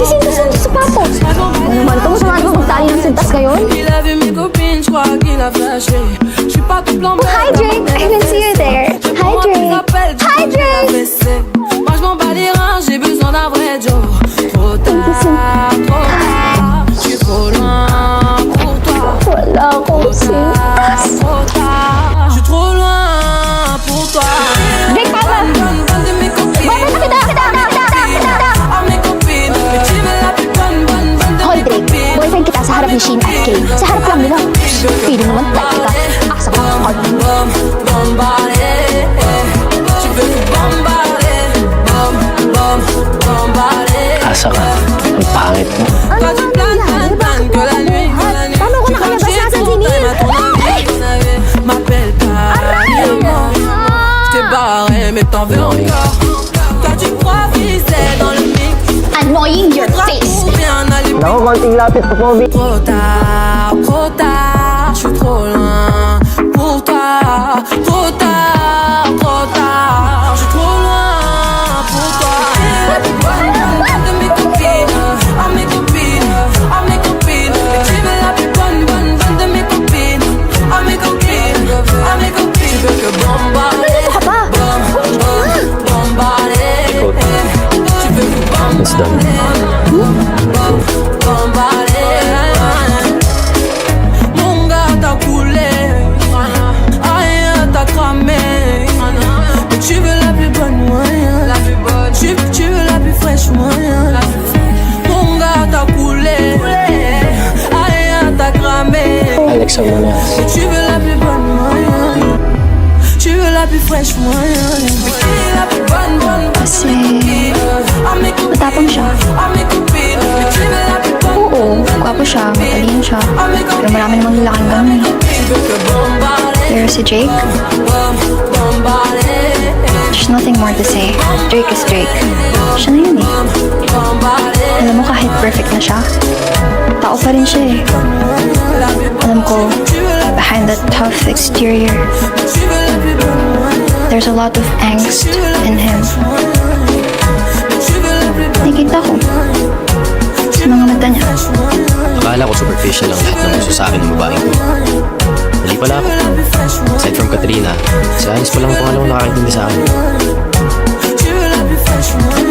Nagsisintas-sintas sa sapatos. Ano naman ito? Masama naman magtali ng sintas ngayon? Oh, hi, Drake! I didn't see you there. Hi, Drake! Hi, Drake! J'ai besoin d'un vrai Joe. Trop tard, trop tard. Je suis trop loin pour toi. Wala akong sintas. Trop tard. Je suis trop loin pour toi. Drake, tama! Bonne de mes copines. Kita! Oh, mes copines. Mais tu me la plus bonne de Hoy, mes Drake! copines. Boyfriend kita sa harap ni Sheen at Kay. Sa harap lang nila. Feeling naman type kita. Asa ka ng heart. Bombarder. Tu veux me bombarder. Bombarder. Asa ka. Ang pangit mo. Ano nga nangyari? Bakit mo ako buhat? Paano ko nakalabas na sa sinil? M'appelle pas diamant. J't'ai barré mais t'en veux encore. Toi tu crois viser dans le mix. Annoying your face! Ou bien aller Naku, konting lapit po po. trop tard, je suis trop loin pour toi. Trop tard, je suis trop loin pour toi. Bonne de mes copines, oh mes copines, oh mes copines. Et tu veux la plus bonne de mes copines, oh mes copines, oh mes copines. Tu veux que bombarder, Ano ka ba? bombarder. Tu veux que It's done. bombarder. Mon gars t'as coulé, rien t'as cramé. Mais tu veux la plus bonne moyen, la plus bonne. Tu veux la plus fraîche moyen. Mon gars t'as coulé, rien t'as cramé. Alexa mo na. Mais tu veux la plus bonne moyen. Tu veux la plus fraîche moyen. Mais qui est la plus bonne Kasi Ah, mes copines, matapang siya. ah, mes copines. Mais tu veux la plus bonne Oo, gwapo siya, matalino siya. Pero marami namang lalaking ganun eh. Tu veux que bombarder, Pero si Drake, bombarder, there's nothing more to say. Drake is Drake. Siya na yun eh. bombarder. Alam mo kahit perfect na siya, tao pa rin siya eh. Alam ko, behind that tough exterior, Tu veux la plus bonne moyen. there's a lot of angst in him. Tu veux la plus bonne Nakikita ko sa mga mata niya. Akala ko superficial lang lahat ng gusto sa akin ng babaeng ko. Mali pala ako. Aside from Katrina, si Alice pa lang ang pangalawang nakakaintindi sa akin. Tu veux la plus fraîche moyen.